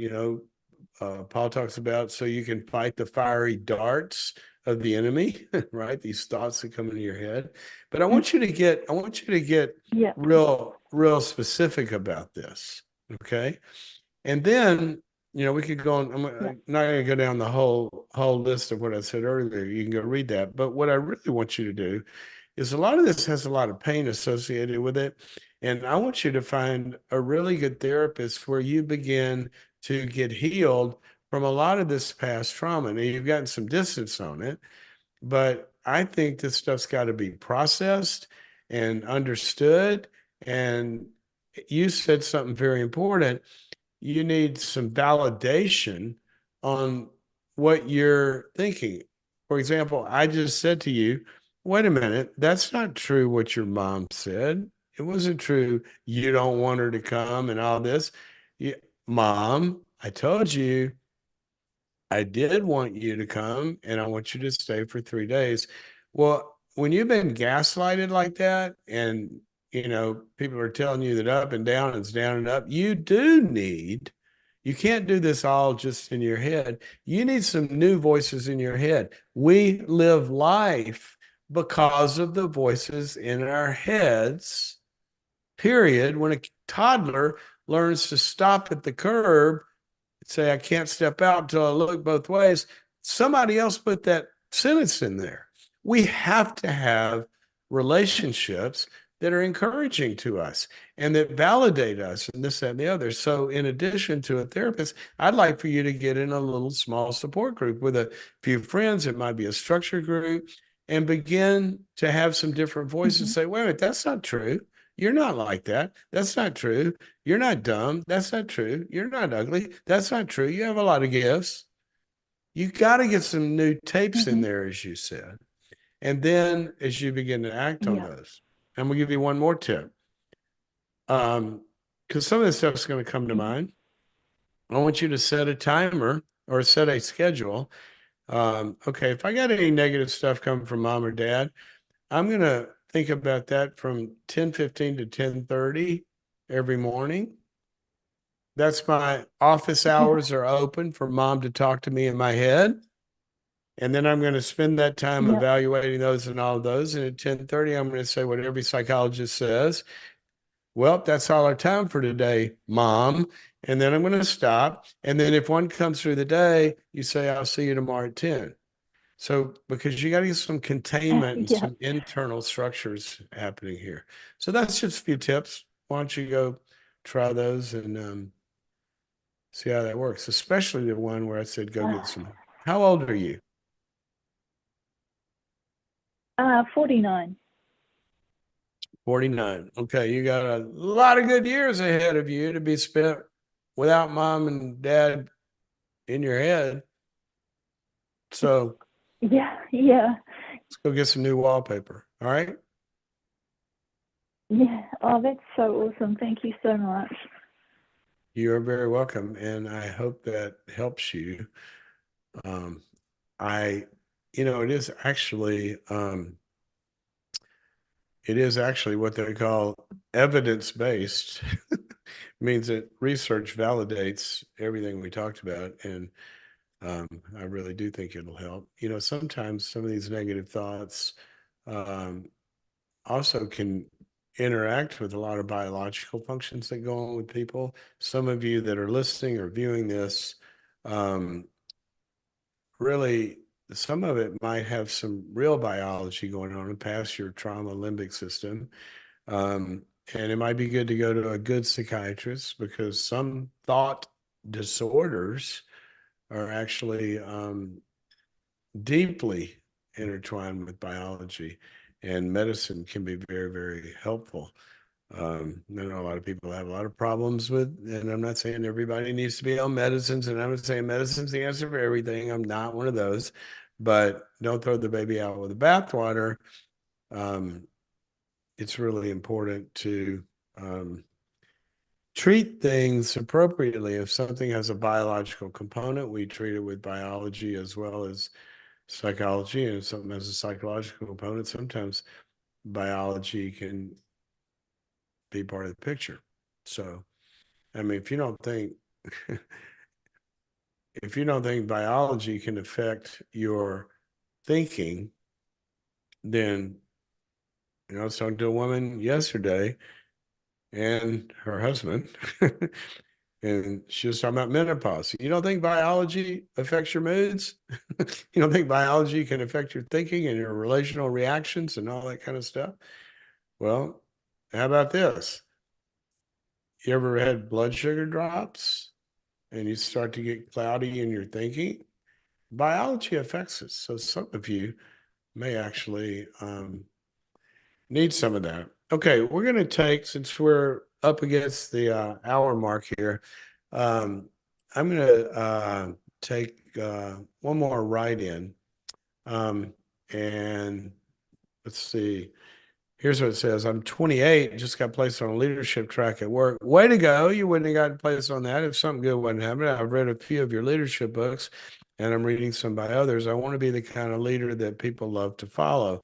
Paul talks about so you can fight the fiery darts of the enemy, right? These thoughts that come into your head. But Mm. I want you to get Yeah. real specific about this. Okay. And then, we could go on. Yeah. Not going to go down the whole list of what I said earlier. You can go read that. But what I really want you to do is a lot of this has a lot of pain associated with it. And I want you to find a really good therapist where you begin to get healed from a lot of this past trauma. Now, you've gotten some distance on it, but I think this stuff's got to be processed and understood. And you said something very important. You need some validation on what you're thinking. For example, I just said to you, wait a minute, that's not true what your mom said. It wasn't true. You don't want her to come and all this. You, Mom, I told you I did want you to come and I want you to stay for 3 days. Well, when you've been gaslighted like that and people are telling you that up and down is down and up, you can't do this all just in your head. You need some new voices in your head. We live life because of the voices in our heads, period. When a toddler learns to stop at the curb say I can't step out until I look both ways. Somebody else put that sentence in there. We have to have relationships that are encouraging to us and that validate us and this, that, and the other. So, in addition to a therapist, I'd like for you to get in a little small support group with a few friends. It might be a structure group and begin to have some different voices Hmm. say, wait a minute, that's not true. You're not like that. That's not true. You're not dumb. That's not true. You're not ugly. That's not true. You have a lot of gifts. You got to get some new tapes in Hmm. there, as you said. And then as you begin to act on Yeah. those, I'm going to give you one more tip. Because some of this stuff is going to come to Hmm. mind. I want you to set a timer or set a schedule. Okay, if I got any negative stuff coming from mom or dad, I'm going to think about that from 10:15 to 10:30 every morning. That's my office hours are open for mom to talk to me in my head. And then I'm going to spend that time Yep. evaluating those and all of those. And at 10:30, I'm going to say what every psychologist says. Well, that's all our time for today, mom. And then I'm going to stop. And then if one comes through the day, you say, I'll see you tomorrow at 10. So, because you got to get some containment and Yep. some internal structures happening here. So, that's just a few tips. Why don't you go try those and see how that works, especially the one where I said, go get some. How old are you? 49. 49. Okay, you got a lot of good years ahead of you to be spent without mom and dad in your head. So Yeah, yeah, let's go get some new wallpaper. All right. yeah. Oh, that's so awesome. Thank you so much. You are very welcome. And I hope that helps you. Um, I, it is actually what they call evidence-based. Means that research validates everything we talked about. And I really do think it'll help. Sometimes some of these negative thoughts um, also can interact with a lot of biological functions that go on with people. Some of you that are listening or viewing this, um, really, some of it might have some real biology going on past your trauma limbic system. Um, and it might be good to go to a good psychiatrist because some thought disorders are actually deeply intertwined with biology, and medicine can be very, very helpful. I know a lot of people have a lot of problems with, and I'm not saying everybody needs to be on medicines, and I'm not saying medicine's the answer for everything. I'm not one of those, but don't throw the baby out with the bathwater. Um, it's really important to um, treat things appropriately. If something has a biological component, we treat it with biology as well as psychology, and if something has a psychological component, sometimes biology can be part of the picture. So, I mean, if you don't think biology can affect your thinking, then I was talking to a woman yesterday and her husband, and she was talking about menopause. You don't think biology affects your moods? You don't think biology can affect your thinking and your relational reactions and all that kind of stuff? Well, how about this? You ever had blood sugar drops and you start to get cloudy in your thinking? Biology affects us. So some of you may actually need some of that. Okay, we're going to take, since we're up against the hour mark here, um, I'm going to take one more write in. Um, and let's see. Here's what it says. I'm 28, just got placed on a leadership track at work. Way to go. You wouldn't have gotten placed on that if something good wasn't happening. I've read a few of your leadership books and I'm reading some by others. I want to be the kind of leader that people love to follow.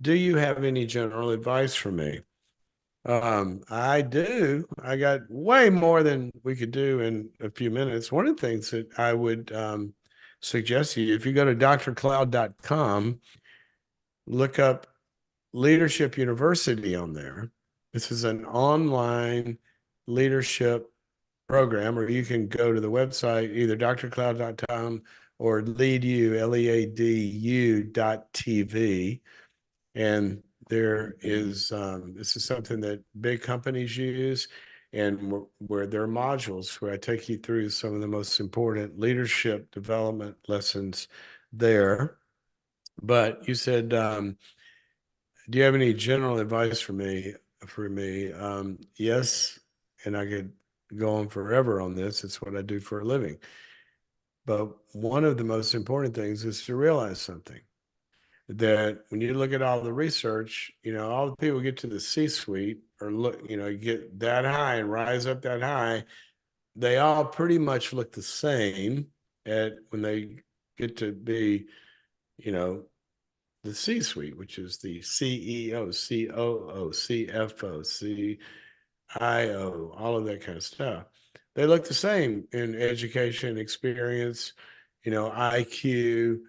Do you have any general advice for me? I do. I got way more than we could do in a few minutes. One of the things that I would suggest to you, if you go to drcloud.com, look up Leadership University on there. This is an online leadership program, or you can go to the website, either drcloud.com or leadu, leadu.tv. And there is, this is something that big companies use, and where there are modules where I take you through some of the most important leadership development lessons there. But you said, do you have any general advice for me? Yes, and I could go on forever on this. It's what I do for a living. But one of the most important things is to realize something that when you look at all the research, all the people get to the C-suite or get that high and rise up that high, they all pretty much look the same at when they get to be, you know, the C-suite, which is the CEO, COO, CFO, CIO, all of that kind of stuff. They look the same in education, experience, IQ,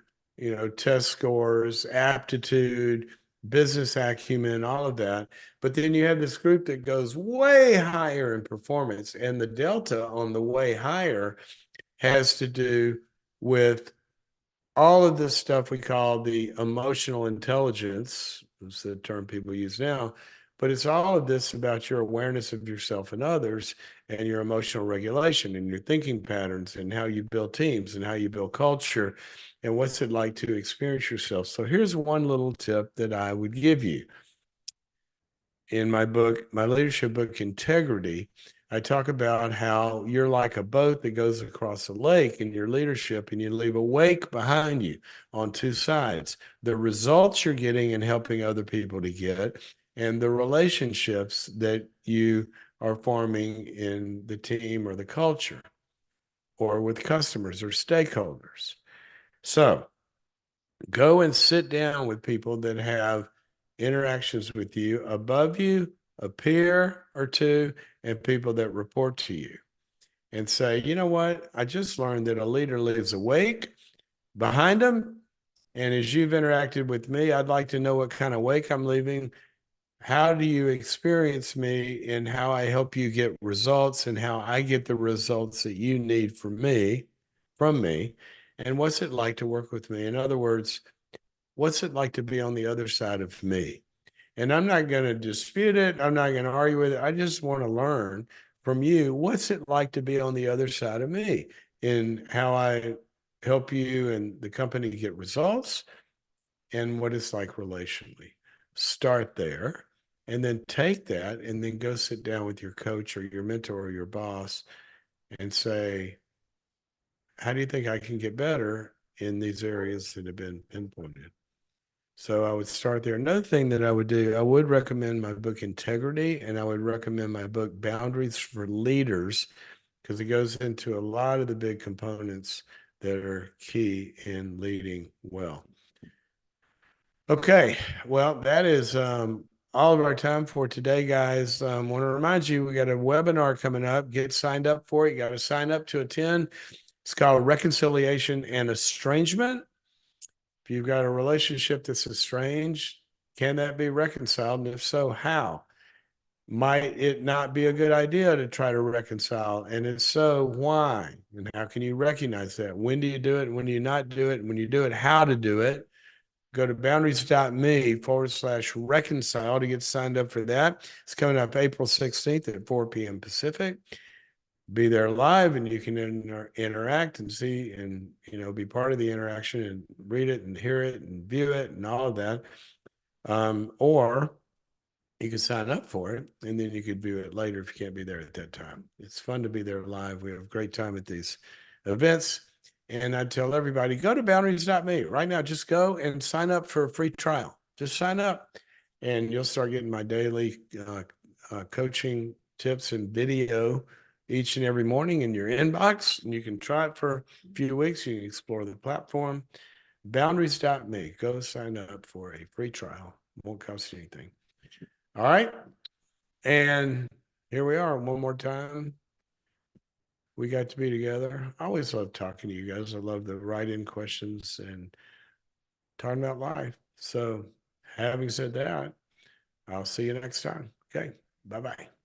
test scores, aptitude, business acumen, all of that. But then you have this group that goes way higher in performance, and the delta on the way higher has to do with all of this stuff we call the emotional intelligence, is the term people use now, but it's all of this about your awareness of yourself and others and your emotional regulation and your thinking patterns and how you build teams and how you build culture and what's it like to experience yourself. So here's one little tip that I would give you. In my book, my leadership book, Integrity, I talk about how you're like a boat that goes across a lake in your leadership, and you leave a wake behind you on two sides. The results you're getting and helping other people to get, and the relationships that you are forming in the team or the culture or with customers or stakeholders. So go and sit down with people that have interactions with you above you, a peer or two, and people that report to you, and say, you know what? I just learned that a leader leaves a wake behind them. And as you've interacted with me, I'd like to know what kind of wake I'm leaving. How do you experience me and how I help you get results and how I get the results that you need from me? And what's it like to work with me? In other words, what's it like to be on the other side of me? And I'm not going to dispute it. I'm not going to argue with it. I just want to learn from you. What's it like to be on the other side of me in how I help you and the company get results and what it's like relationally? Start there and then take that and then go sit down with your coach or your mentor or your boss and say, how do you think I can get better in these areas that have been pinpointed? So I would start there. Another thing that I would do, I would recommend my book Integrity, and I would recommend my book Boundaries for Leaders, because it goes into a lot of the big components that are key in leading well. Okay, well, that is all of our time for today, guys. I want to remind you, we got a webinar coming up. Get signed up for it. You got to sign up to attend. It's called Reconciliation and Estrangement. If you've got a relationship that's estranged, can that be reconciled? And if so, how? Might it not be a good idea to try to reconcile? And if so, why? And how can you recognize that? When do you do it? When do you not do it? When you do it, how to do it? Go to boundariesme/reconcile to get signed up for that. It's coming up April 16th at 4 p.m. Pacific. Be there live and you can interact and see and be part of the interaction and read it and hear it and view it and all of that. Or you can sign up for it and then you could view it later if you can't be there at that time. It's fun to be there live. We have a great time at these events. And I tell everybody, go to boundariesme right now. Just go and sign up for a free trial. Just sign up and you'll start getting my daily coaching tips and video each and every morning in your inbox. And you can try it for a few weeks. You can explore the platform. Boundariesme. Go sign up for a free trial. Won't cost you anything. All right. And here we are one more time. We got to be together. I always love talking to you guys. I love the write-in questions and talking about life. So having said that, I'll see you next time. Okay. Bye-bye.